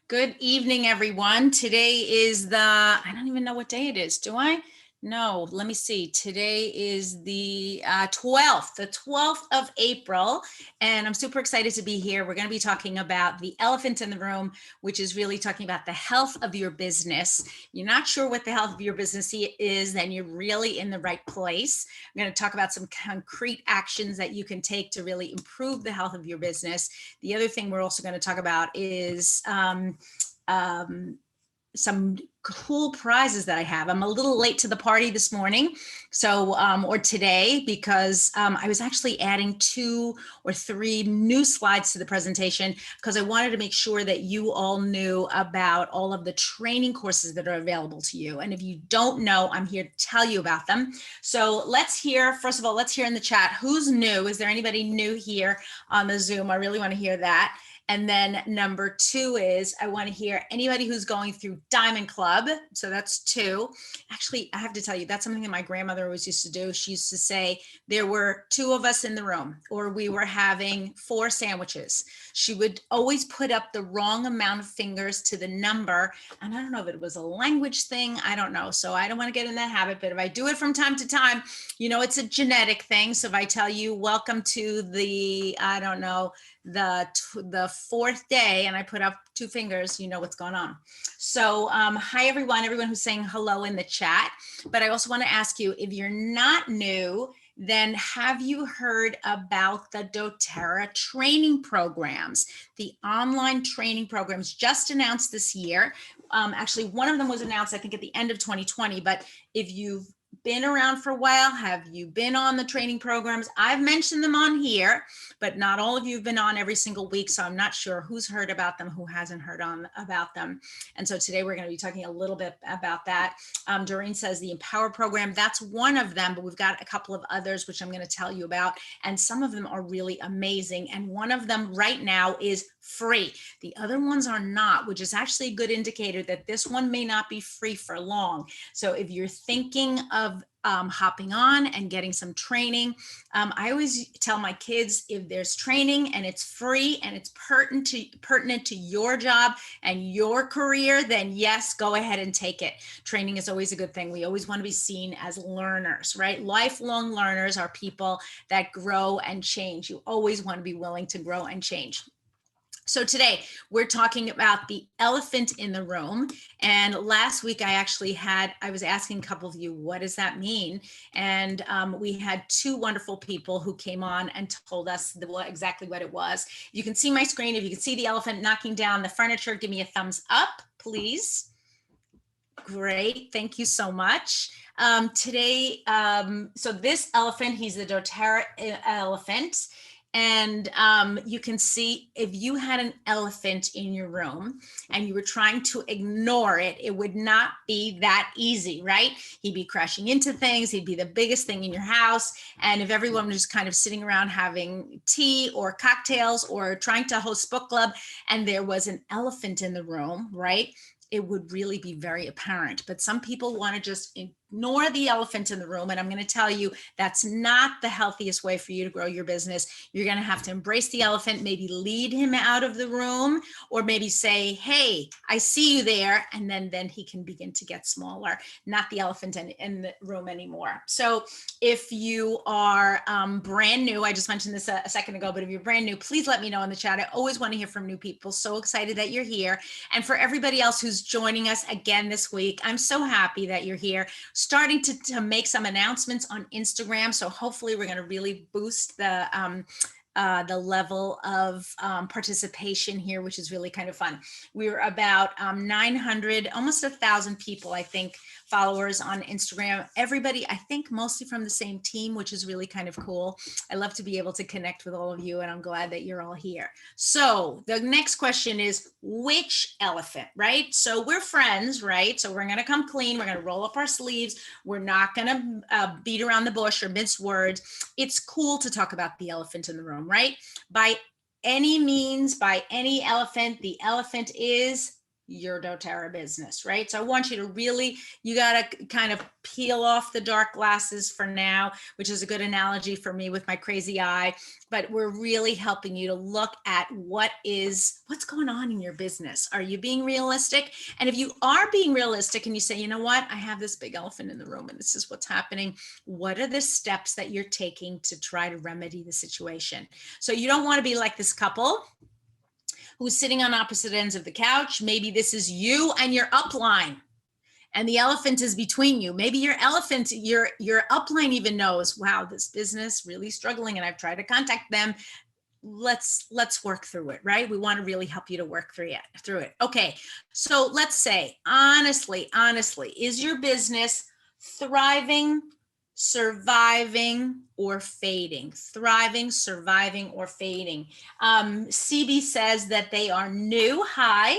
Good evening, everyone. Today is I don't even know what day it is. Do I? No, let me see. Today is the 12th of April, and I'm super excited to be here. We're going to be talking about the elephant in the room, which is really talking about the health of your business. You're not sure what the health of your business is, then you're really in the right place. I'm going to talk about some concrete actions that you can take to really improve the health of your business. The other thing we're also going to talk about is some cool prizes that I have. I'm a little late to the party this morning, or today, because I was actually adding 2 or 3 new slides to the presentation because I wanted to make sure that you all knew about all of the training courses that are available to you. And if you don't know, I'm here to tell you about them. So let's hear, first of all, let's hear in the chat, who's new? Is there anybody new here on the Zoom? I really want to hear that. And then number 2 is I want to hear anybody who's going through Diamond Club. So that's 2. Actually, I have to tell you, that's something that my grandmother always used to do. She used to say there were 2 of us in the room, or we were having 4 sandwiches. She would always put up the wrong amount of fingers to the number. And I don't know if it was a language thing. I don't know. So I don't want to get in that habit, but if I do it from time to time, you know, it's a genetic thing. So if I tell you, welcome to the, I don't know, the 4th day, and I put up 2 fingers, you know what's going on. So hi everyone who's saying hello in the chat. But I also want to ask you, if you're not new, then have you heard about the doterra training programs? The online training programs just announced this year. Actually, one of them was announced, I think, at the end of 2020. But if you've been around for a while, have you been on the training programs? I've mentioned them on here, but not all of you have been on every single week. So I'm not sure who's heard about them, who hasn't heard about them. And so today we're going to be talking a little bit about that. Doreen says the Empower program, that's one of them, but we've got a couple of others, which I'm going to tell you about. And some of them are really amazing. And one of them right now is free. The other ones are not, which is actually a good indicator that this one may not be free for long. So if you're thinking of hopping on and getting some training, I always tell my kids, if there's training and it's free and it's pertinent to your job and your career, then yes, go ahead and take it. Training is always a good thing. We always want to be seen as learners, right? Lifelong learners are people that grow and change. You always want to be willing to grow and change. So today we're talking about the elephant in the room. And last week I was asking a couple of you, what does that mean? And we had 2 wonderful people who came on and told us exactly what it was. You can see my screen. If you can see the elephant knocking down the furniture, give me a thumbs up, please. Great, thank you so much. Today, so this elephant, he's the doterra elephant. And you can see, if you had an elephant in your room and you were trying to ignore it, it would not be that easy, right? He'd be crashing into things. He'd be the biggest thing in your house. And if everyone was just kind of sitting around having tea or cocktails or trying to host book club and there was an elephant in the room, right? It would really be very apparent. But some people want to just ignore the elephant in the room. And I'm going to tell you, that's not the healthiest way for you to grow your business. You're going to have to embrace the elephant, maybe lead him out of the room, or maybe say, hey, I see you there. And then he can begin to get smaller, not the elephant in the room anymore. So if you are brand new, I just mentioned this a second ago, but if you're brand new, please let me know in the chat. I always want to hear from new people. So excited that you're here. And for everybody else who's joining us again this week, I'm so happy that you're here. Starting to make some announcements on Instagram. So hopefully we're going to really boost the level of participation here, which is really kind of fun. We were about 900, almost 1,000 people, I think, followers on Instagram. Everybody, I think, mostly from the same team, which is really kind of cool. I love to be able to connect with all of you, and I'm glad that you're all here. So the next question is, which elephant, right? So we're friends, right? So we're going to come clean. We're going to roll up our sleeves. We're not going to beat around the bush or mince words. It's cool to talk about the elephant in the room, right? By any means, by any elephant, the elephant is your doTERRA business, right? So I want you to really, you got to kind of peel off the dark glasses for now, which is a good analogy for me with my crazy eye. But we're really helping you to look at what's going on in your business. Are you being realistic? And if you are being realistic and you say, you know what, I have this big elephant in the room and this is what's happening, what are the steps that you're taking to try to remedy the situation? So you don't want to be like this couple who's sitting on opposite ends of the couch. Maybe this is you and your upline, and the elephant is between you. Maybe your elephant, your upline even knows, wow, this business really struggling, and I've tried to contact them. Let's work through it, right? We want to really help you to work through it. Okay, so let's say, honestly, is your business thriving, surviving, or fading? Thriving, surviving, or fading? CB says that they are new. Hi.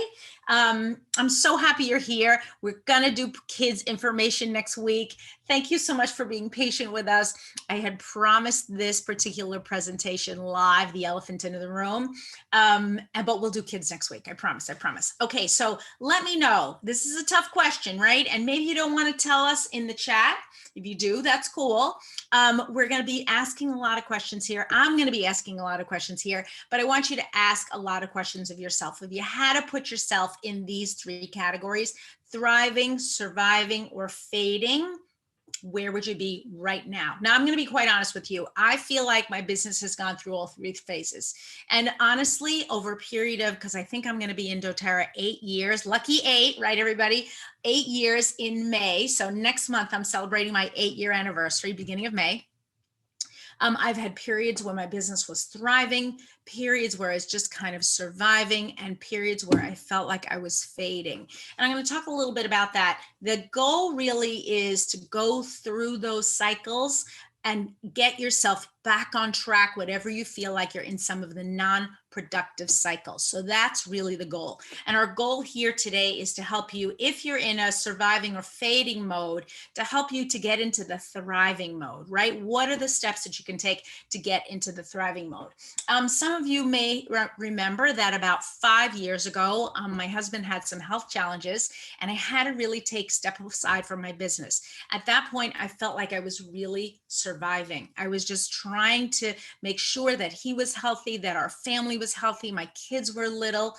I'm so happy you're here. We're going to do kids information next week. Thank you so much for being patient with us. I had promised this particular presentation live, the elephant in the room, but we'll do kids next week. I promise. Okay, so let me know. This is a tough question, right? And maybe you don't want to tell us in the chat. If you do, that's cool. We're going to be asking a lot of questions here. I'm going to be asking a lot of questions here, but I want you to ask a lot of questions of yourself. If you had to put yourself in these three categories, thriving, surviving, or fading, where would you be right now? Now, I'm going to be quite honest with you. I feel like my business has gone through all three phases. And honestly, over a period of, because I think I'm going to be in doTERRA 8 years, lucky 8, right, everybody? 8 years in May. So next month, I'm celebrating my 8-year anniversary, beginning of May. I've had periods where my business was thriving, periods where I was just kind of surviving, and periods where I felt like I was fading. And I'm going to talk a little bit about that. The goal really is to go through those cycles and get yourself back on track, whatever you feel like you're in some of the non-productive cycles. So that's really the goal. And our goal here today is to help you, if you're in a surviving or fading mode, to help you to get into the thriving mode, right? What are the steps that you can take to get into the thriving mode? Some of you may remember that about 5 years ago, my husband had some health challenges, and I had to really take a step aside from my business. At that point, I felt like I was really surviving. I was just trying to make sure that he was healthy, that our family was healthy, my kids were little.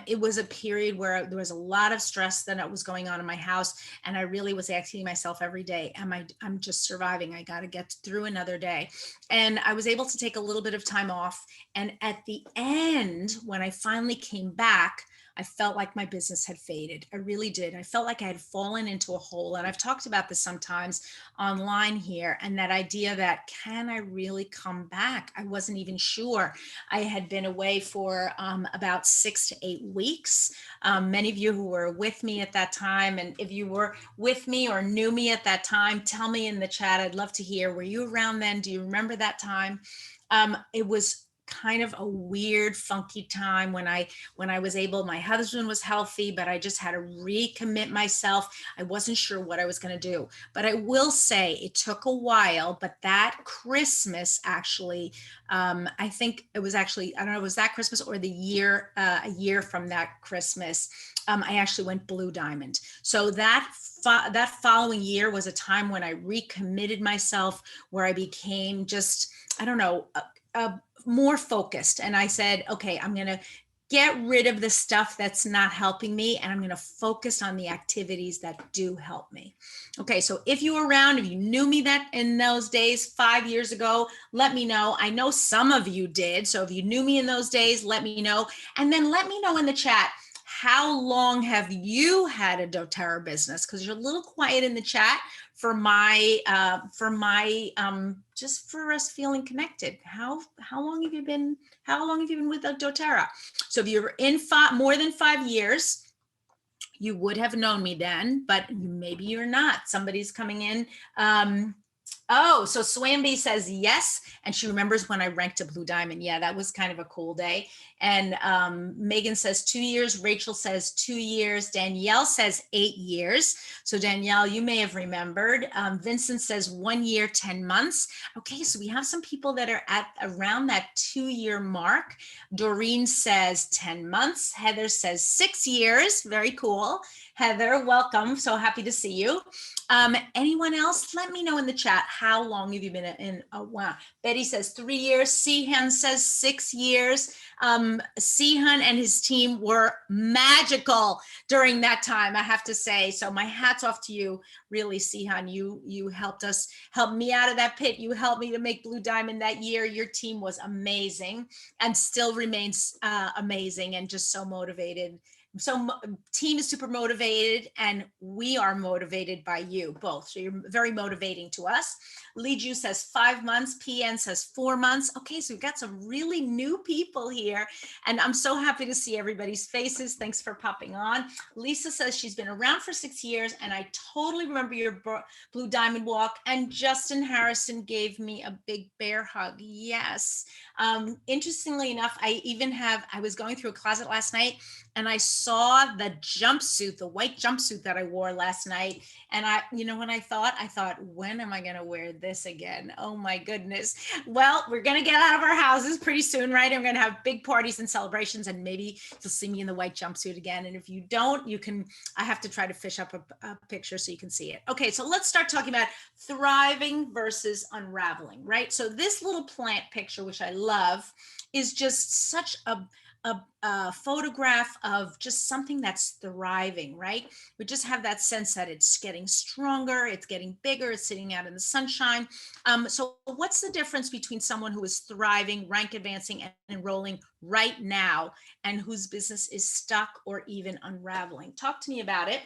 It was a period where there was a lot of stress that was going on in my house, and I really was asking myself every day, I'm just surviving. I got to get through another day. And I was able to take a little bit of time off. And at the end, when I finally came back, I felt like my business had faded. I really did. I felt like I had fallen into a hole. And I've talked about this sometimes online here, and that idea that, can I really come back? I wasn't even sure. I had been away for about 6 to 8 weeks. Many of you who were with me at that time, and if you were with me or knew me at that time, tell me in the chat. I'd love to hear, were you around then? Do you remember that time? It was kind of a weird, funky time when I was able, my husband was healthy, but I just had to recommit myself. I wasn't sure what I was going to do, but I will say it took a while. But that Christmas, actually, I think it was actually, I don't know, was that Christmas or the year, a year from that Christmas, I actually went Blue Diamond. So that following year was a time when I recommitted myself, where I became just, I don't know, more focused. And I said, okay, I'm going to get rid of the stuff that's not helping me, and I'm going to focus on the activities that do help me. Okay, so if you were around, if you knew me that in those days 5 years ago, let me know. I know some of you did. So if you knew me in those days, let me know. And then let me know in the chat, how long have you had a doTERRA business? Because you're a little quiet in the chat for my just for us feeling connected. How long have you been with doTERRA? So if you're in more than 5 years, you would have known me then, but maybe you're not. Somebody's coming in. Oh, so Swamby says yes, and she remembers when I ranked a blue diamond. Yeah, that was kind of a cool day. And Megan says 2 years. Rachel says 2 years. Danielle says 8 years. So Danielle, you may have remembered. Vincent says 1 year, 10 months. Okay, so we have some people that are at around that 2 year mark. Doreen says 10 months. Heather says 6 years. Very cool. Heather, welcome. So happy to see you. Anyone else? Let me know in the chat. How long have you been in? Oh, wow. Betty says 3 years. Sihan says 6 years. Sihan and his team were magical during that time, I have to say. So my hat's off to you, really, Sihan. You helped me out of that pit. You helped me to make Blue Diamond that year. Your team was amazing and still remains amazing and just so motivated. So team is super motivated and we are motivated by you both. So you're very motivating to us. Lee Ju says 5 months. PN says 4 months. Okay, so we've got some really new people here and I'm so happy to see everybody's faces. Thanks for popping on. Lisa says she's been around for 6 years and I totally remember your Blue Diamond walk, and Justin Harrison gave me a big bear hug. Yes. Interestingly enough, I was going through a closet last night and I saw the jumpsuit, the white jumpsuit that I wore last night. And when I thought, when am I going to wear this again? Oh my goodness. Well, we're going to get out of our houses pretty soon, right? And we're going to have big parties and celebrations and maybe you'll see me in the white jumpsuit again. And if you don't, I have to try to fish up a picture so you can see it. Okay, so let's start talking about thriving versus unraveling, right? So this little plant picture, which I love, is just such a photograph of just something that's thriving, right? We just have that sense that it's getting stronger, it's getting bigger, it's sitting out in the sunshine. So what's the difference between someone who is thriving, rank advancing, and enrolling right now, and whose business is stuck or even unraveling? Talk to me about it.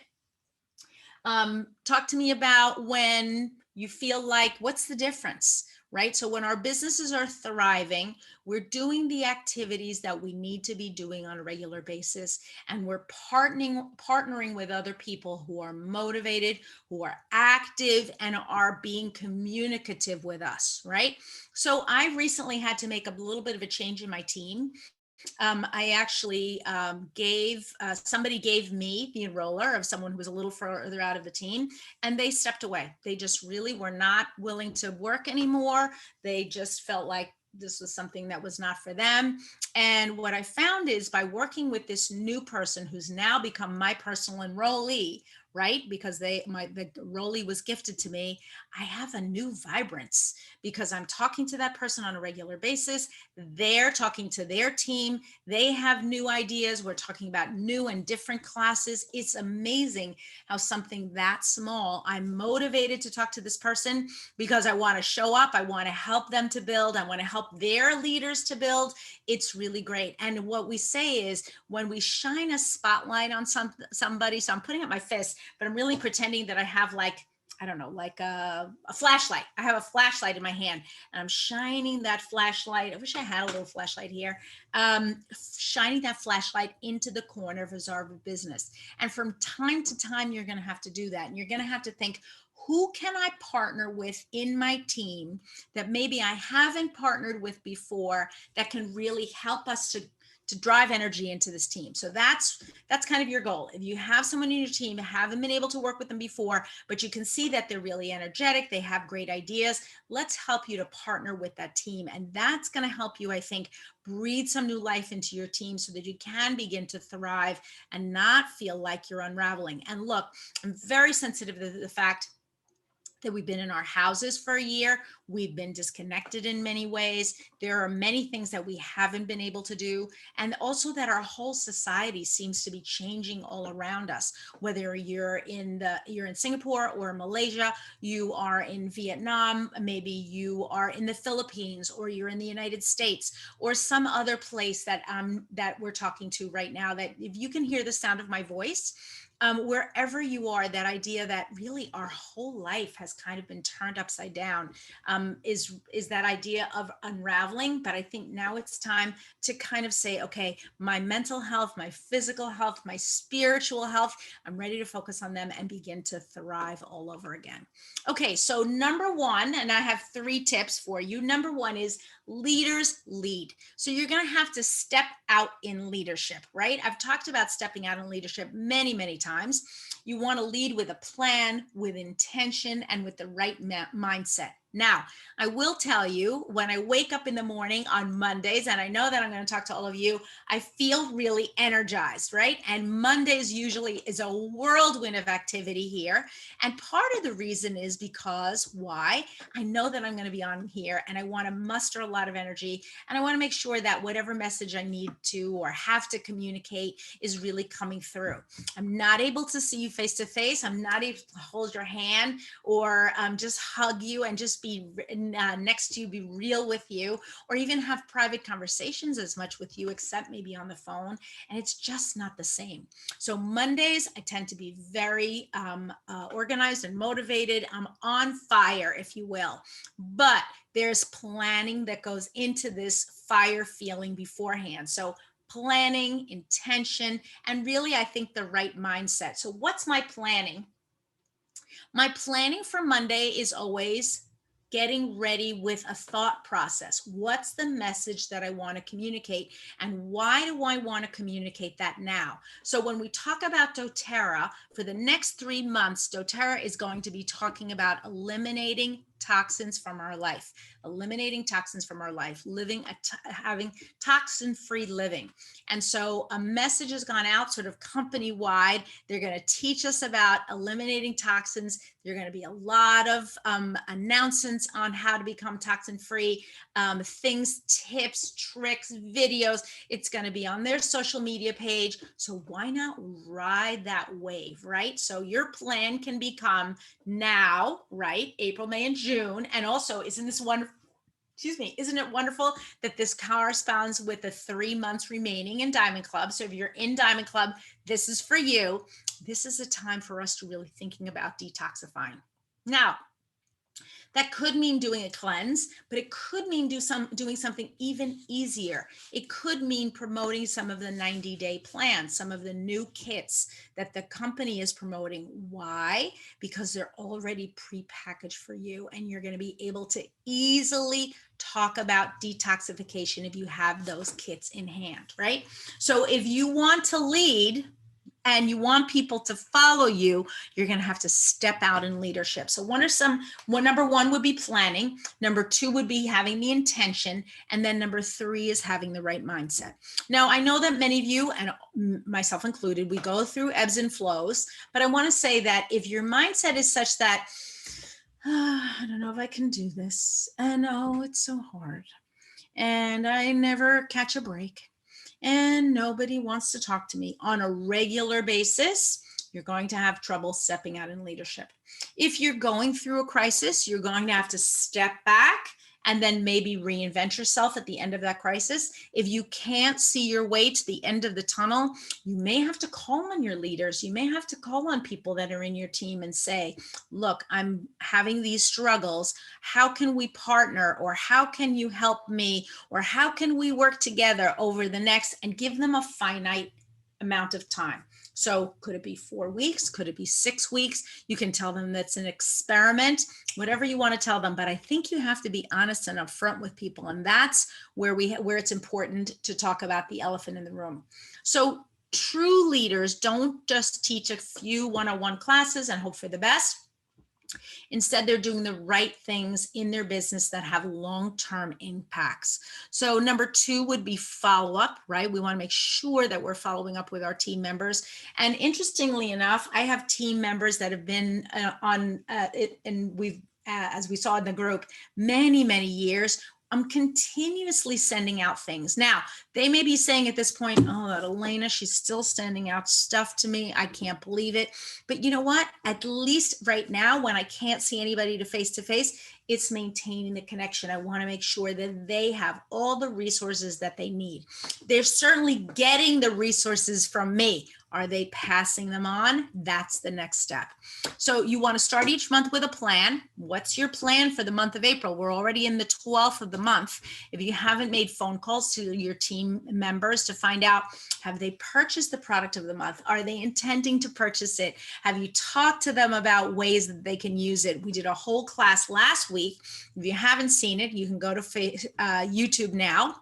Talk to me about when you feel like, what's the difference? Right? So when our businesses are thriving, we're doing the activities that we need to be doing on a regular basis. And we're partnering with other people who are motivated, who are active, and are being communicative with us, right? So I recently had to make a little bit of a change in my team. I actually somebody gave me the enroller of someone who was a little further out of the team, and they stepped away. They just really were not willing to work anymore. They just felt like this was something that was not for them. And what I found is by working with this new person who's now become my personal enrollee, right? Because the enrollee was gifted to me, I have a new vibrance because I'm talking to that person on a regular basis. They're talking to their team. They have new ideas. We're talking about new and different classes. It's amazing how something that small, I'm motivated to talk to this person because I want to show up. I want to help them to build. I want to help their leaders to build. It's really great. And what we say is when we shine a spotlight on somebody, so I'm putting up my fist, but I'm really pretending that I have like a flashlight. I have a flashlight in my hand and I'm shining that flashlight. I wish I had a little flashlight here. Shining that flashlight into the corner of our business. And from time to time, you're going to have to do that. And you're going to have to think, who can I partner with in my team that maybe I haven't partnered with before that can really help us to drive energy into this team. So that's kind of your goal. If you have someone in your team, haven't been able to work with them before, but you can see that they're really energetic, they have great ideas, let's help you to partner with that team. And that's going to help you, I think, breathe some new life into your team so that you can begin to thrive and not feel like you're unraveling. And look, I'm very sensitive to the fact that we've been in our houses for a year. We've been disconnected in many ways. There are many things that we haven't been able to do. And also that our whole society seems to be changing all around us. Whether you're in Singapore or Malaysia, you are in Vietnam, maybe you are in the Philippines, or you're in the United States, or some other place that we're talking to right now, that if you can hear the sound of my voice, wherever you are, that idea that really our whole life has has kind of been turned upside down, is that idea of unraveling. But I think now it's time to kind of say, okay, my mental health, my physical health, my spiritual health, I'm ready to focus on them and begin to thrive all over again. Okay, so number one, and I have 3 tips for you. Number one is leaders lead. So you're going to have to step out in leadership, right? I've talked about stepping out in leadership many, many times. You want to lead with a plan, with intention, and with the right mindset. Now, I will tell you, when I wake up in the morning on Mondays, and I know that I'm going to talk to all of you, I feel really energized, right? And Mondays usually is a whirlwind of activity here. And part of the reason is because why? I know that I'm going to be on here and I want to muster a lot of energy, and I want to make sure that whatever message I need to or have to communicate is really coming through. I'm not able to see you face to face. I'm not able to hold your hand or just hug you and just be next to you, be real with you, or even have private conversations as much with you, except maybe on the phone. And it's just not the same. So Mondays, I tend to be very organized and motivated. I'm on fire, if you will. But there's planning that goes into this fire feeling beforehand. So planning, intention, and really, I think the right mindset. So what's my planning? My planning for Monday is always getting ready with a thought process. What's the message that I want to communicate, and why do I want to communicate that now? So when we talk about doTERRA, for the next 3 months, doTERRA is going to be talking about eliminating toxins from our life, eliminating toxins from our life, having toxin-free living. And so a message has gone out sort of company-wide. They're going to teach us about eliminating toxins. There are going to be a lot of announcements on how to become toxin-free, things, tips, tricks, videos. It's going to be on their social media page. So why not ride that wave, right? So your plan can become now, right? April, May, and June. And also, isn't this wonderful? Isn't it wonderful that this corresponds with the 3 months remaining in Diamond Club? So if you're in Diamond Club, this is for you. This is a time for us to really thinking about detoxifying. Now, that could mean doing a cleanse, but it could mean doing something even easier. It could mean promoting some of the 90-day plans, some of the new kits that the company is promoting. Why? Because they're already pre-packaged for you, and you're going to be able to easily talk about detoxification if you have those kits in hand, right? So if you want to lead, and you want people to follow you, you're going to have to step out in leadership. So number 1 would be planning. Number 2 would be having the intention. And then number 3 is having the right mindset. Now, I know that many of you, and myself included, we go through ebbs and flows, but I want to say that if your mindset is such that, I don't know if I can do this, and oh, it's so hard, and I never catch a break, and nobody wants to talk to me on a regular basis, you're going to have trouble stepping out in leadership. If you're going through a crisis, you're going to have to step back and then maybe reinvent yourself at the end of that crisis. If you can't see your way to the end of the tunnel, you may have to call on your leaders. You may have to call on people that are in your team and say, look, I'm having these struggles. How can we partner? Or how can you help me? Or how can we work together over the next, and give them a finite amount of time. So could it be 4 weeks? Could it be 6 weeks? You can tell them that's an experiment, whatever you want to tell them. But I think you have to be honest and upfront with people. And that's where it's important to talk about the elephant in the room. So true leaders don't just teach a few one-on-one classes and hope for the best. Instead, they're doing the right things in their business that have long-term impacts. So number 2 would be follow-up, right? We want to make sure that we're following up with our team members. And interestingly enough, I have team members that have been on it, and we've, as we saw in the group, many, many years. I'm continuously sending out things. Now, they may be saying at this point, oh, that Elena, she's still sending out stuff to me. I can't believe it. But you know what? At least right now, when I can't see anybody to face, it's maintaining the connection. I want to make sure that they have all the resources that they need. They're certainly getting the resources from me. Are they passing them on? That's the next step. So you want to start each month with a plan. What's your plan for the month of April? We're already in the 12th of the month. If you haven't made phone calls to your team members to find out, have they purchased the product of the month? Are they intending to purchase it? Have you talked to them about ways that they can use it? We did a whole class last week. If you haven't seen it, you can go to YouTube now.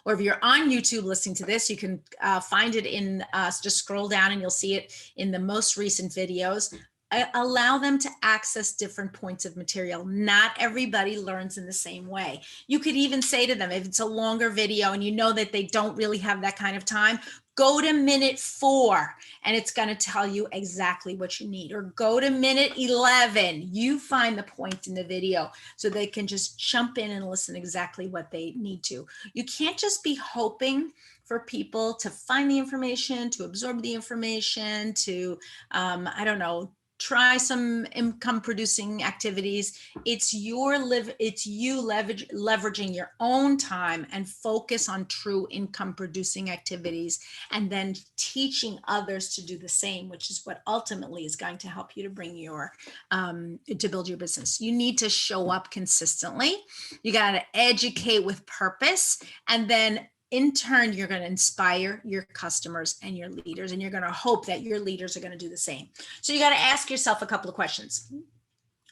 Or if you're on YouTube listening to this, you can find it in, just scroll down and you'll see it in the most recent videos. Allow them to access different points of material. Not everybody learns in the same way. You could even say to them, if it's a longer video and you know that they don't really have that kind of time, go to minute 4 and it's going to tell you exactly what you need. Or go to minute 11. You find the point in the video so they can just jump in and listen exactly what they need to. You can't just be hoping for people to find the information, to absorb the information, to, I don't know, try some income producing activities. It's you leveraging your own time and focus on true income producing activities, and then teaching others to do the same, which is what ultimately is going to help you to bring your to build your business. You need to show up consistently. You got to educate with purpose, and then in turn, you're going to inspire your customers and your leaders, and you're going to hope that your leaders are going to do the same. So you got to ask yourself a couple of questions.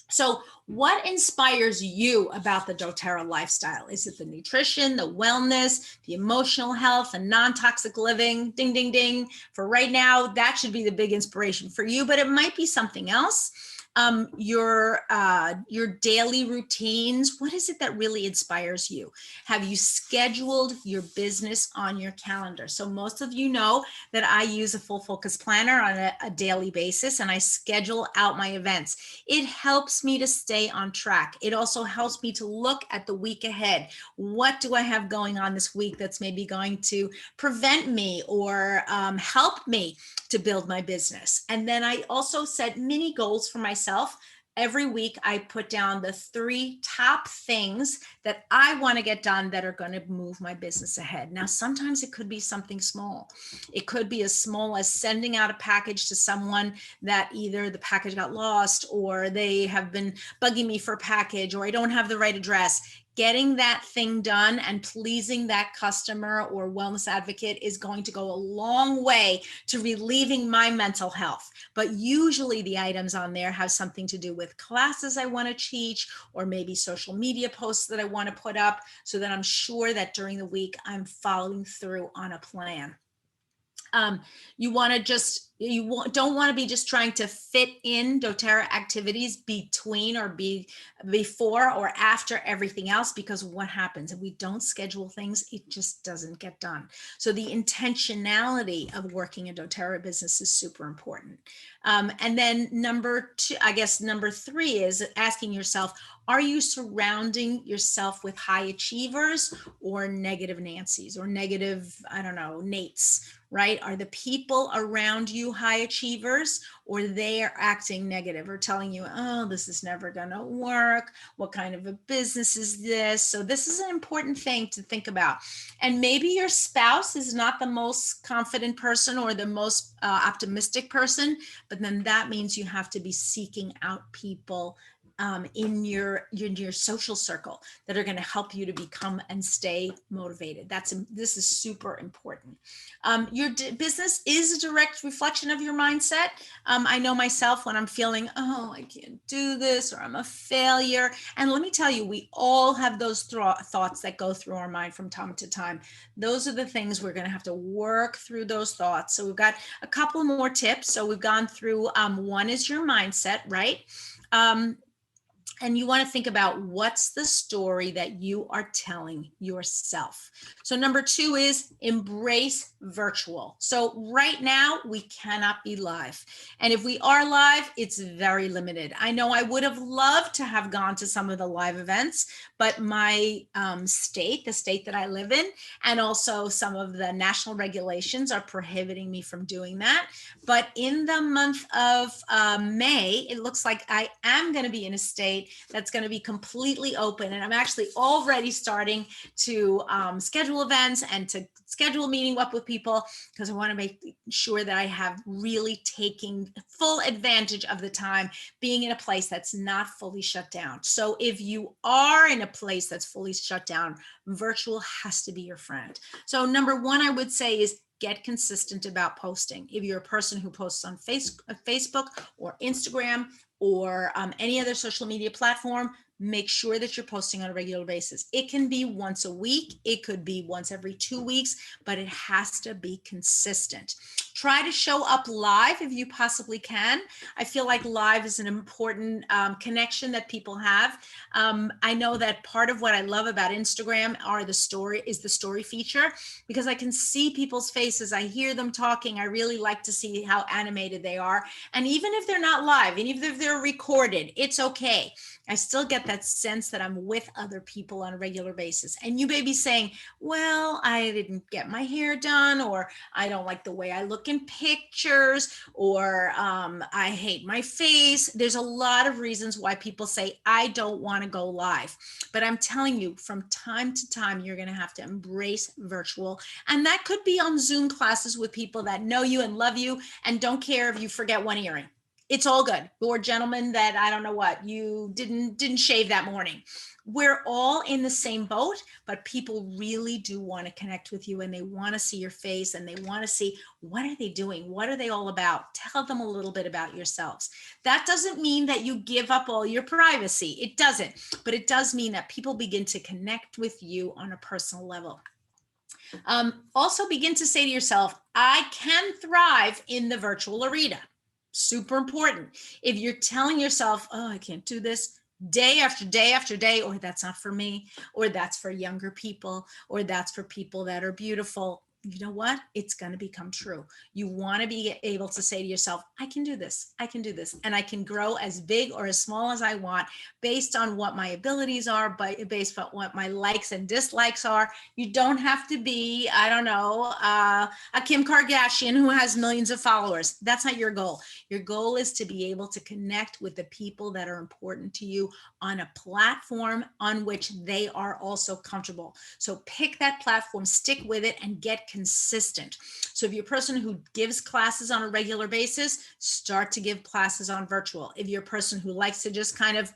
So what inspires you about the doTERRA lifestyle? Is it the nutrition, the wellness, the emotional health, and non-toxic living? Ding, ding, ding. For right now, that should be the big inspiration for you, but it might be something else. Your daily routines. What is it that really inspires you? Have you scheduled your business on your calendar? So most of you know that I use a full focus planner on a daily basis, and I schedule out my events. It helps me to stay on track. It also helps me to look at the week ahead. What do I have going on this week that's maybe going to prevent me or help me to build my business? And then I also set mini goals for myself. Every week, I put down the 3 top things that I want to get done that are going to move my business ahead. Now, sometimes it could be something small. It could be as small as sending out a package to someone that either the package got lost, or they have been bugging me for a package, or I don't have the right address. Getting that thing done and pleasing that customer or wellness advocate is going to go a long way to relieving my mental health. But usually the items on there have something to do with classes I want to teach, or maybe social media posts that I want to put up, so that I'm sure that during the week I'm following through on a plan. You want to just, don't want to be just trying to fit in doTERRA activities between or before or after everything else, because what happens if we don't schedule things? It just doesn't get done. So the intentionality of working a doTERRA business is super important. And then number 3 is asking yourself, are you surrounding yourself with high achievers or negative Nancy's or negative, I don't know, Nates, right? Are the people around you high achievers, or they are acting negative or telling you, oh, this is never going to work. What kind of a business is this? So this is an important thing to think about. And maybe your spouse is not the most confident person or the most optimistic person, but then that means you have to be seeking out people in your social circle that are going to help you to become and stay motivated. This is super important. Your business is a direct reflection of your mindset. I know myself when I'm feeling, oh, I can't do this, or I'm a failure. And let me tell you, we all have those thoughts that go through our mind from time to time. Those are the things we're going to have to work through those thoughts. So we've got a couple more tips. So we've gone through, one is your mindset, right? And you want to think about what's the story that you are telling yourself. So number 2 is embrace virtual. So right now we cannot be live. And if we are live, it's very limited. I know I would have loved to have gone to some of the live events, but my state, the state that I live in, and also some of the national regulations are prohibiting me from doing that. But in the month of May, it looks like I am going to be in a state that's going to be completely open. And I'm actually already starting to schedule events and to schedule meeting up with people, because I want to make sure that I have really taking full advantage of the time being in a place that's not fully shut down. So if you are in a place that's fully shut down, virtual has to be your friend. So number one, I would say is get consistent about posting. If you're a person who posts on Facebook or Instagram or any other social media platform, make sure that you're posting on a regular basis. It can be once a week, it could be once every 2 weeks, but it has to be consistent. Try to show up live if you possibly can. I feel like live is an important connection that people have. I know that part of what I love about Instagram is the story feature, because I can see people's faces. I hear them talking. I really like to see how animated they are. And even if they're not live, and even if they're recorded, it's okay. I still get that sense that I'm with other people on a regular basis. And you may be saying, well, I didn't get my hair done, or I don't like the way I look in pictures, or I hate my face. There's a lot of reasons why people say, I don't want to go live. But I'm telling you, from time to time, you're going to have to embrace virtual. And that could be on Zoom classes with people that know you and love you and don't care if you forget one earring. It's all good. Or gentlemen that, I don't know what, you didn't shave that morning. We're all in the same boat, but people really do want to connect with you, and they want to see your face, and they want to see, what are they doing? What are they all about? Tell them a little bit about yourselves. That doesn't mean that you give up all your privacy. It doesn't, but it does mean that people begin to connect with you on a personal level. Also begin to say to yourself, I can thrive in the virtual arena. Super important. If you're telling yourself, oh, I can't do this day after day after day, or that's not for me, or that's for younger people, or that's for people that are beautiful, you know what? It's going to become true. You want to be able to say to yourself, I can do this. I can do this. And I can grow as big or as small as I want based on what my abilities are, but based on what my likes and dislikes are. You don't have to be, I don't know, a Kim Kardashian who has millions of followers. That's not your goal. Your goal is to be able to connect with the people that are important to you on a platform on which they are also comfortable. So pick that platform, stick with it, and get consistent. So if you're a person who gives classes on a regular basis, start to give classes on virtual. If you're a person who likes to just kind of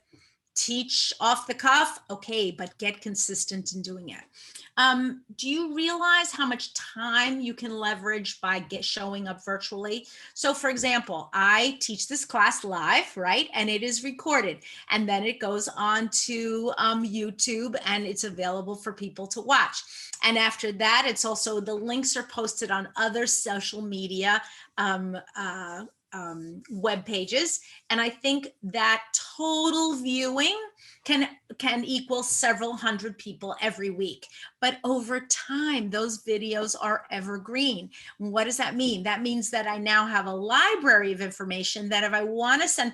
teach off the cuff, okay, but get consistent in doing it. Do you realize how much time you can leverage by showing up virtually? So for example, I teach this class live, right? And it is recorded, and then it goes on to YouTube, and it's available for people to watch. And after that, it's also, the links are posted on other social media web pages. And I think that total viewing can equal several hundred people every week. But over time, those videos are evergreen. What does that mean? That means that I now have a library of information that if I want to send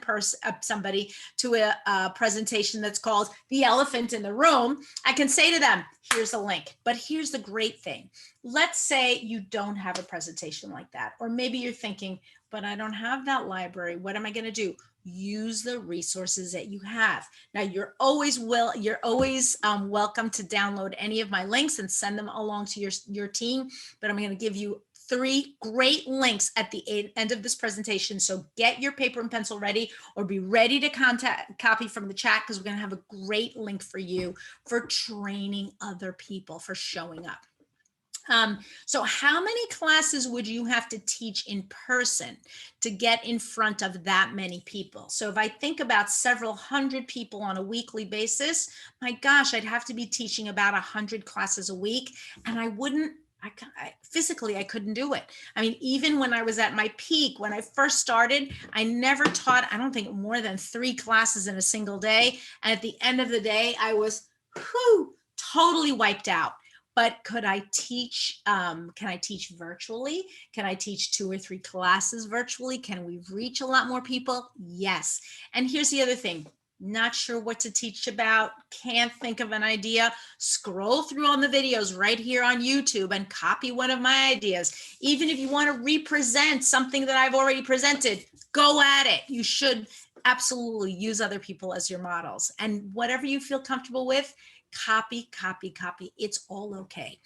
somebody to a presentation that's called The Elephant in the Room, I can say to them, here's a link. But here's the great thing. Let's say you don't have a presentation like that, or maybe you're thinking, but I don't have that library. What am I going to do? Use the resources that you have. Now, you're always welcome to download any of my links and send them along to your team. But I'm going to give you 3 great links at the end of this presentation. So get your paper and pencil ready, or be ready to copy from the chat, because we're going to have a great link for you for training other people, for showing up. So how many classes would you have to teach in person to get in front of that many people? So if I think about several hundred people on a weekly basis, my gosh, I'd have to be teaching about 100 classes a week, and I physically, I couldn't do it. I mean, even when I was at my peak, when I first started, I never taught, I don't think, more than 3 classes in a single day. And at the end of the day, I was totally wiped out. But could I teach, can I teach virtually? Can I teach 2 or 3 classes virtually? Can we reach a lot more people? Yes. And here's the other thing. Not sure what to teach about, can't think of an idea, scroll through on the videos right here on YouTube and copy one of my ideas. Even if you want to represent something that I've already presented, go at it. You should Absolutely use other people as your models, and whatever you feel comfortable with, copy, copy, copy. It's all okay.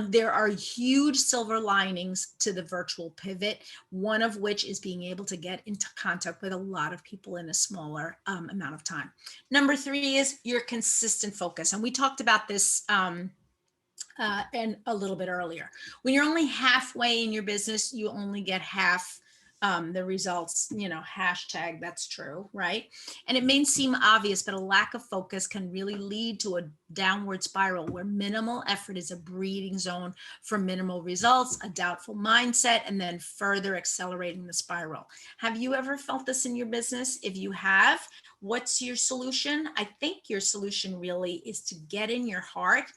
There are huge silver linings to the virtual pivot, one of which is being able to get into contact with a lot of people in a smaller amount of time. Number 3 is your consistent focus. And we talked about this and a little bit earlier. When you're only halfway in your business, you only get half the results, hashtag that's true, right? And it may seem obvious, but a lack of focus can really lead to a downward spiral where minimal effort is a breeding zone for minimal results, a doubtful mindset, and then further accelerating the spiral. Have you ever felt this in your business? If you have, what's your solution? I think your solution really is to get in your heart,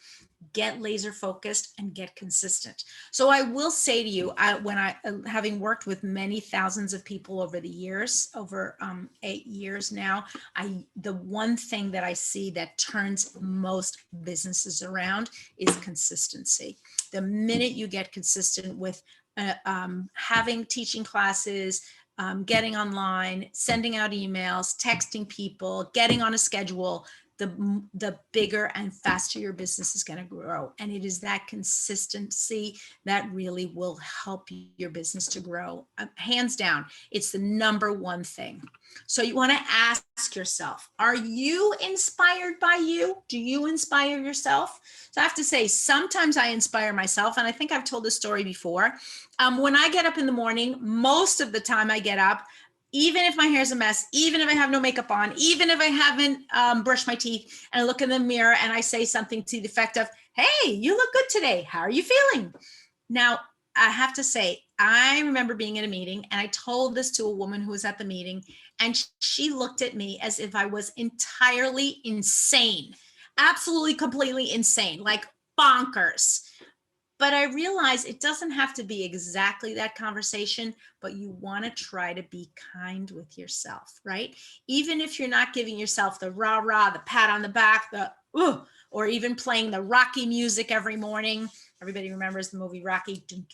get laser focused, and get consistent. So I will say to you, having worked with many thousands of people over the years, over 8 years now, the one thing that I see that turns most businesses around is consistency. The minute you get consistent with having teaching classes, getting online, sending out emails, texting people, getting on a schedule, the bigger and faster your business is going to grow. And it is that consistency that really will help your business to grow. Hands down, it's the number one thing. So you want to ask yourself, are you inspired by you? Do you inspire yourself? So I have to say, sometimes I inspire myself. And I think I've told this story before. When I get up in the morning, most of the time I get up, even if my hair's a mess, even if I have no makeup on, even if I haven't brushed my teeth, and I look in the mirror and I say something to the effect of, hey, you look good today. How are you feeling? Now, I have to say, I remember being in a meeting and I told this to a woman who was at the meeting, and she looked at me as if I was entirely insane, absolutely, completely insane, like bonkers. But I realize it doesn't have to be exactly that conversation, but you want to try to be kind with yourself, right? Even if you're not giving yourself the rah rah, the pat on the back, the or even playing the Rocky music every morning. Everybody remembers the movie Rocky. Even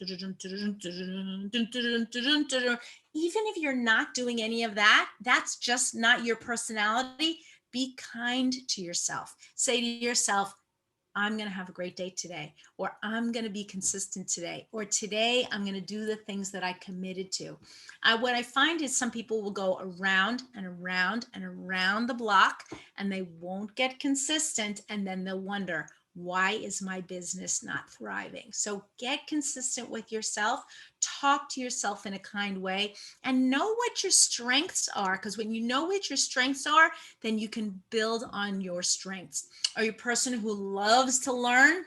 if you're not doing any of that, that's just not your personality. Be kind to yourself. Say to yourself, I'm going to have a great day today, or I'm going to be consistent today, or today I'm going to do the things that I committed to. What I find is some people will go around and around and around the block and they won't get consistent. And then they'll wonder, why is my business not thriving? So get consistent with yourself, talk to yourself in a kind way, and know what your strengths are. Because when you know what your strengths are, then you can build on your strengths. Are you a person who loves to learn?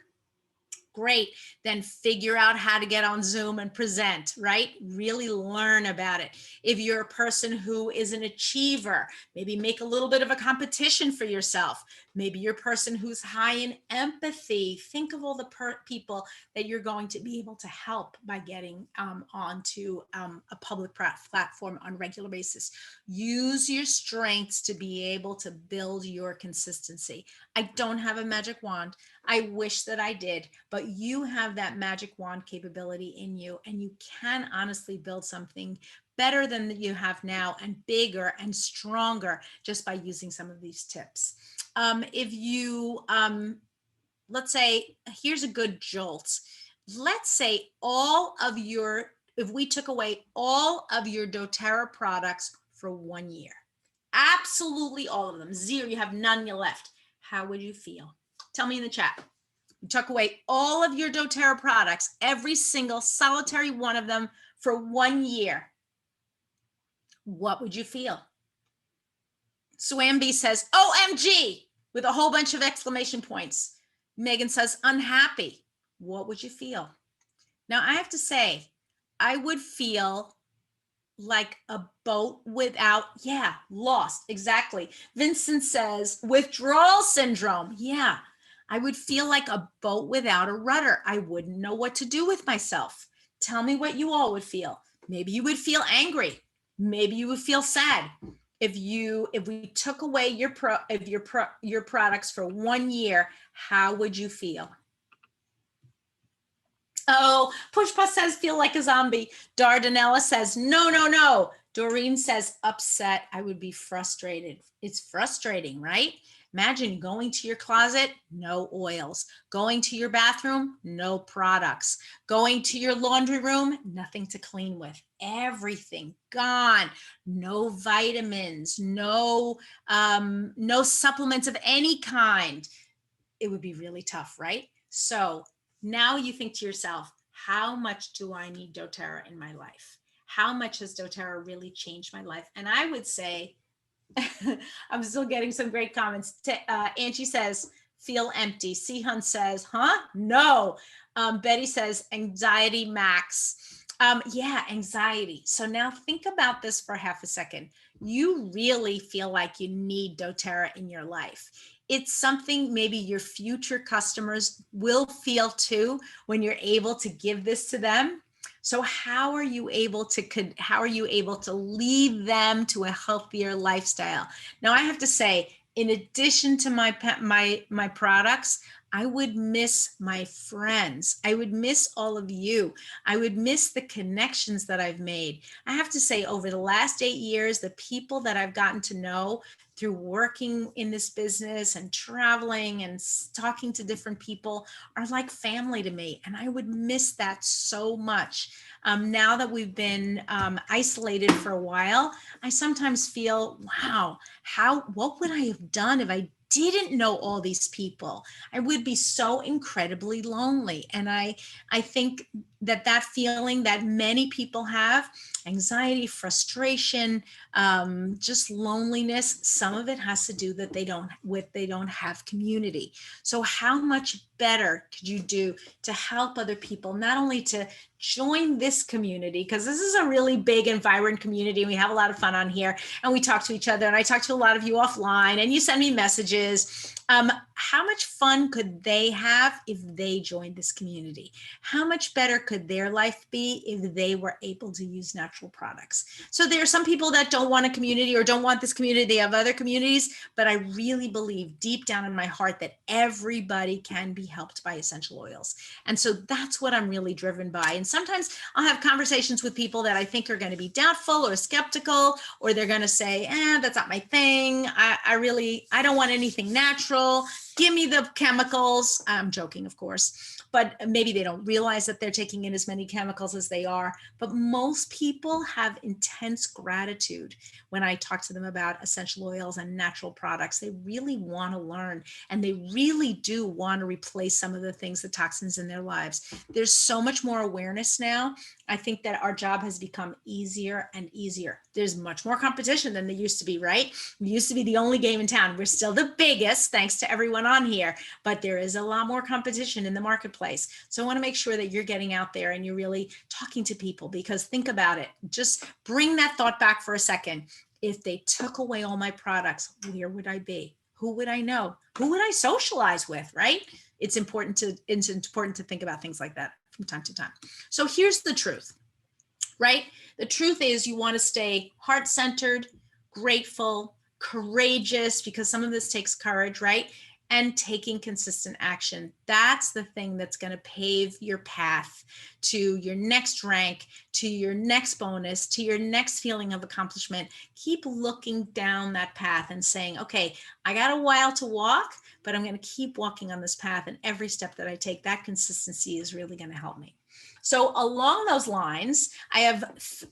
Great. Then figure out how to get on Zoom and present, right? Really learn about it. If you're a person who is an achiever, maybe make a little bit of a competition for yourself. Maybe you're a person who's high in empathy. Think of all the people that you're going to be able to help by getting onto a public platform on a regular basis. Use your strengths to be able to build your consistency. I don't have a magic wand. I wish that I did, but you have that magic wand capability in you, and you can honestly build something better than you have now, and bigger and stronger, just by using some of these tips. If you, let's say, here's a good jolt. Let's say if we took away all of your doTERRA products for 1 year, absolutely all of them, zero, you have none left. How would you feel? Tell me in the chat. You took away all of your doTERRA products, every single solitary one of them for 1 year. What would you feel? Swamby says, OMG, with a whole bunch of exclamation points. Megan says, unhappy. What would you feel? Now, I have to say, I would feel like a boat without, lost. Exactly. Vincent says, withdrawal syndrome. Yeah. I would feel like a boat without a rudder. I wouldn't know what to do with myself. Tell me what you all would feel. Maybe you would feel angry. Maybe you would feel sad. If we took away your products for 1 year, how would you feel? Oh, Pushpa says feel like a zombie. Dardanella says no. Doreen says, upset, I would be frustrated. It's frustrating, right? Imagine going to your closet, no oils. Going to your bathroom, no products. Going to your laundry room, nothing to clean with. Everything gone. No vitamins, no supplements of any kind. It would be really tough, right? So now you think to yourself, how much do I need doTERRA in my life? How much has doTERRA really changed my life? And I would say, I'm still getting some great comments. Angie says, feel empty. Sihun says, huh? No. Betty says, anxiety max. Yeah, anxiety. So now think about this for half a second. You really feel like you need doTERRA in your life. It's something maybe your future customers will feel too when you're able to give this to them. So how are you able to lead them to a healthier lifestyle? Now I have to say, in addition to my products, I would miss my friends. I would miss all of you. I would miss the connections that I've made. I have to say, over the last 8 years, the people that I've gotten to know through working in this business and traveling and talking to different people are like family to me. And I would miss that so much. Now that we've been isolated for a while, I sometimes feel, wow, what would I have done if I didn't know all these people? I would be so incredibly lonely. And I think that feeling that many people have, anxiety, frustration, just loneliness, some of it has to do that they don't have community. So how much better could you do to help other people, not only to join this community, because this is a really big and vibrant community, and we have a lot of fun on here, and we talk to each other, and I talk to a lot of you offline, and you send me messages. How much fun could they have if they joined this community? How much better could their life be if they were able to use natural products? So there are some people that don't want a community or don't want this community. They have other communities, but I really believe deep down in my heart that everybody can be helped by essential oils. And so that's what I'm really driven by. And sometimes I'll have conversations with people that I think are going to be doubtful or skeptical, or they're going to say, that's not my thing. I don't want anything natural. Give me the chemicals. I'm joking, of course, but maybe they don't realize that they're taking in as many chemicals as they are. But most people have intense gratitude when I talk to them about essential oils and natural products. They really want to learn, and they really do want to replace some of the things, the toxins in their lives. There's so much more awareness now. I think that our job has become easier and easier. There's much more competition than there used to be, right? We used to be the only game in town. We're still the biggest, thanks to everyone on here, but there is a lot more competition in the marketplace. So I want to make sure that you're getting out there and you're really talking to people, because think about it. Just bring that thought back for a second. If they took away all my products, where would I be? Who would I know? Who would I socialize with, right? It's important to think about things like that from time to time. So here's the truth, right? The truth is you want to stay heart-centered, grateful, courageous, because some of this takes courage, right? And taking consistent action. That's the thing that's going to pave your path to your next rank, to your next bonus, to your next feeling of accomplishment. Keep looking down that path and saying, okay, I got a while to walk, but I'm going to keep walking on this path. And every step that I take, that consistency is really going to help me. So along those lines, I have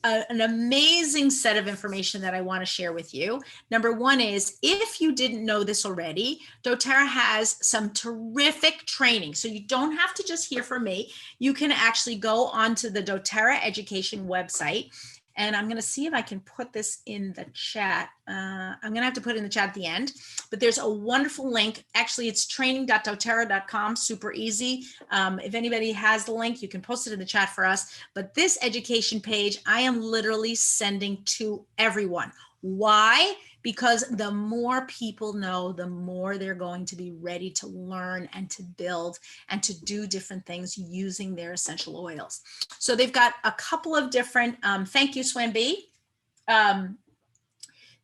an amazing set of information that I want to share with you. Number one is, if you didn't know this already, doTERRA has some terrific training. So you don't have to just hear from me. You can actually go onto the doTERRA education website. And I'm going to see if I can put this in the chat. I'm going to have to put it in the chat at the end, but there's a wonderful link. Actually, it's training.doterra.com, super easy. If anybody has the link, you can post it in the chat for us. But this education page, I am literally sending to everyone. Why? Because the more people know, the more they're going to be ready to learn and to build and to do different things using their essential oils. So they've got a couple of different, thank you, Swambi.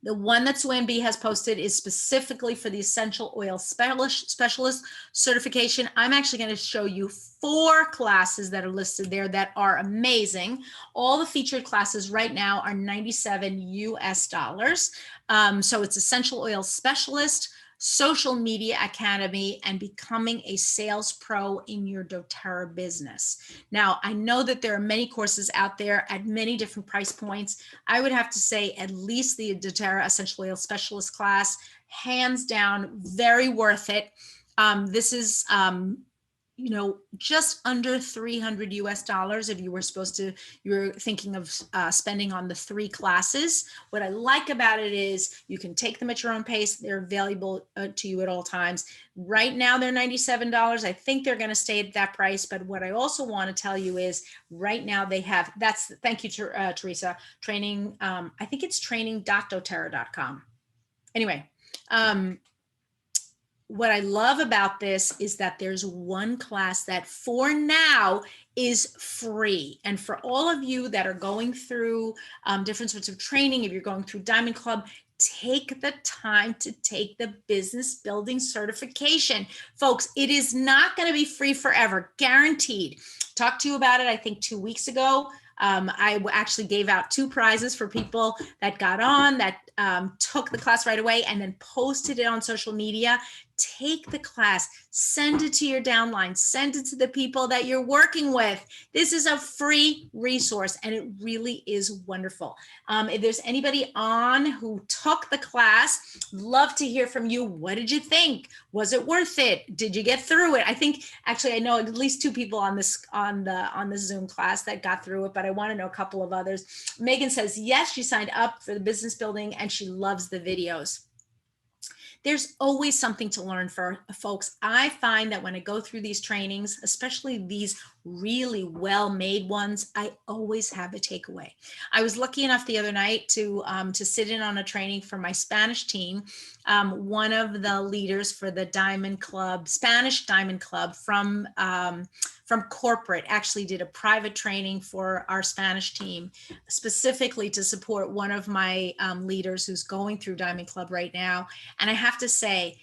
The one that Sue B has posted is specifically for the essential oil specialist certification. I'm actually going to show you 4 classes that are listed there that are amazing. All the featured classes right now are $97 US. So it's essential oil specialist, social media academy, and becoming a sales pro in your doTERRA business. Now, I know that there are many courses out there at many different price points. I would have to say at least the doTERRA essential oil specialist class, hands down, very worth it. This is just under $300 US if you were thinking of spending on the 3 classes. What I like about it is you can take them at your own pace. They're available to you at all times. Right now they're $97. I think they're going to stay at that price. But what I also want to tell you is right now they have, thank you, Teresa, training. I think it's training.doterra.com. Anyway, what I love about this is that there's one class that for now is free. And for all of you that are going through different sorts of training, if you're going through Diamond Club, take the time to take the business building certification. Folks, it is not going to be free forever, guaranteed. Talked to you about it, I think 2 weeks ago. I actually gave out 2 prizes for people that got on, that took the class right away and then posted it on social media. Take the class, send it to your downline, send it to the people that you're working with. This is a free resource and it really is wonderful. If there's anybody on who took the class, love to hear from you. What did you think? Was it worth it? Did you get through it? I think actually I know at least 2 people on the Zoom class that got through it, but I want to know a couple of others. Megan says, yes, she signed up for the business building and she loves the videos. There's always something to learn for folks. I find that when I go through these trainings, especially these really well-made ones, I always have a takeaway. I was lucky enough the other night to sit in on a training for my Spanish team. One of the leaders for the Diamond Club, Spanish Diamond Club from corporate, actually did a private training for our Spanish team, specifically to support one of my leaders who's going through Diamond Club right now. And I have to say,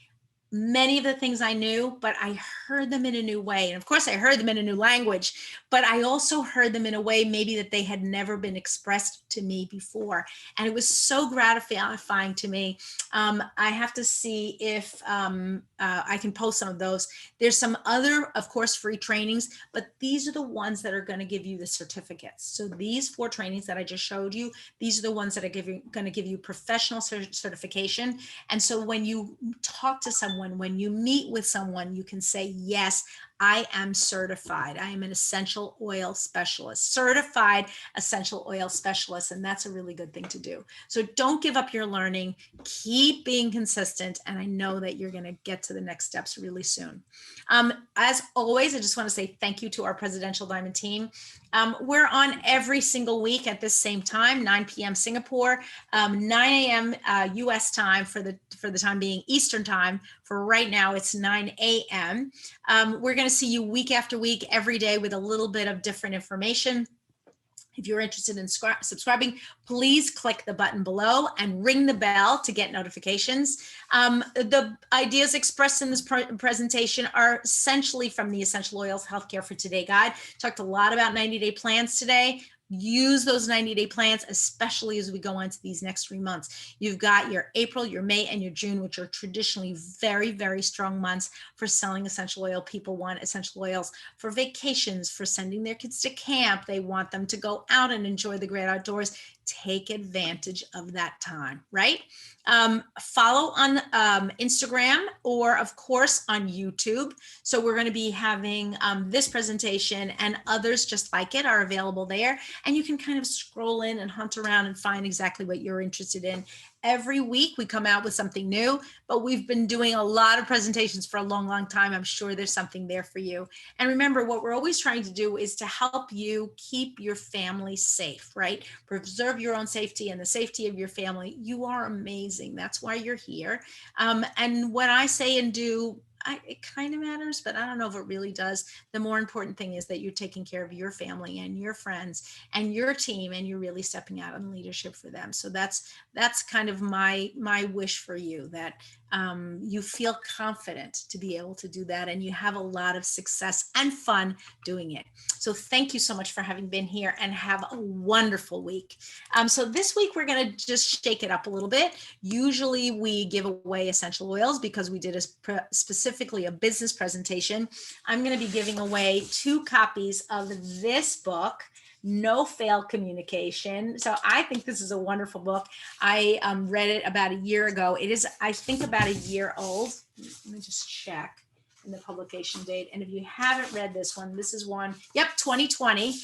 many of the things I knew, but I heard them in a new way. And of course I heard them in a new language, but I also heard them in a way maybe that they had never been expressed to me before. And it was so gratifying to me. I have to see if I can post some of those. There's some other, of course, free trainings, but these are the ones that are going to give you the certificates. So these 4 trainings that I just showed you, these are the ones that are going to give you professional certification. And so when you talk to someone, when you meet with someone, you can say, yes, I am certified. I am an essential oil specialist, certified essential oil specialist. And that's a really good thing to do. So don't give up your learning, keep being consistent. And I know that you're going to get to the next steps really soon. As always, I just want to say thank you to our Presidential Diamond team. We're on every single week at this same time, 9 p.m. Singapore, 9 a.m. US time for the time being, Eastern time. For right now, it's 9 a.m. We're going to see you week after week, every day with a little bit of different information. If you're interested in subscribing, please click the button below and ring the bell to get notifications. The ideas expressed in this presentation are essentially from the Essential Oils Healthcare for Today guide. Talked a lot about 90-day plans today. Use those 90-day plans, especially as we go into these next 3 months. You've got your April, your May, and your June, which are traditionally very, very strong months for selling essential oil. People want essential oils for vacations, for sending their kids to camp. They want them to go out and enjoy the great outdoors. Take advantage of that time, right? Follow on Instagram or, of course, on YouTube. So we're going to be having this presentation and others just like it are available there. And you can kind of scroll in and hunt around and find exactly what you're interested in. Every week we come out with something new, but we've been doing a lot of presentations for a long, long time. I'm sure there's something there for you. And remember, what we're always trying to do is to help you keep your family safe, right? Preserve your own safety and the safety of your family. You are amazing. That's why you're here. And what I say and do, it kind of matters, but I don't know if it really does. The more important thing is that you're taking care of your family and your friends and your team, and you're really stepping out in leadership for them. So that's kind of my wish for you, that you feel confident to be able to do that, and you have a lot of success and fun doing it. So thank you so much for having been here, and have a wonderful week. So this week we're going to just shake it up a little bit. Usually we give away essential oils because we did specifically a business presentation. I'm going to be giving away 2 copies of this book, No Fail Communication. So I think this is a wonderful book. I read it about a year ago. It is, I think, about a year old. Let me just check in the publication date. And if you haven't read this one, this is one, yep, 2020.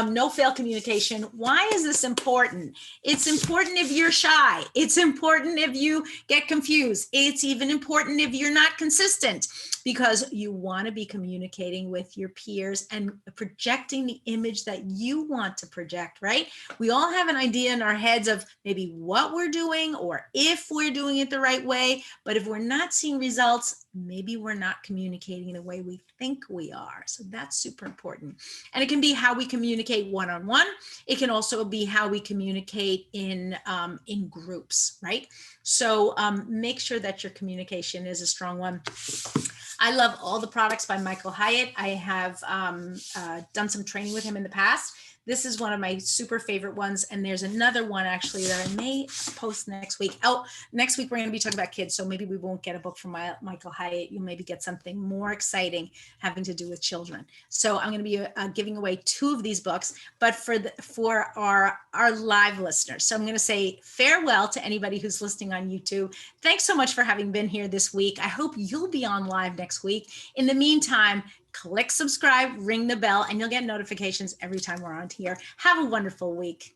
No Fail Communication. Why is this important? It's important if you're shy. It's important if you get confused. It's even important if you're not consistent, because you want to be communicating with your peers and projecting the image that you want to project, right? We all have an idea in our heads of maybe what we're doing or if we're doing it the right way, but if we're not seeing results, maybe we're not communicating the way we think we are. So that's super important. And it can be how we communicate one-on-one. It can also be how we communicate in groups, right? So make sure that your communication is a strong one. I love all the products by Michael Hyatt. I have done some training with him in the past. This is one of my super favorite ones. And there's another one actually that I may post next week. Oh, next week we're going to be talking about kids. So maybe we won't get a book from Michael Hyatt. You'll maybe get something more exciting having to do with children. So I'm going to be giving away 2 of these books, but for our live listeners. So I'm going to say farewell to anybody who's listening on YouTube. Thanks so much for having been here this week. I hope you'll be on live next week. In the meantime, click subscribe, ring the bell, and you'll get notifications every time we're on here. Have a wonderful week.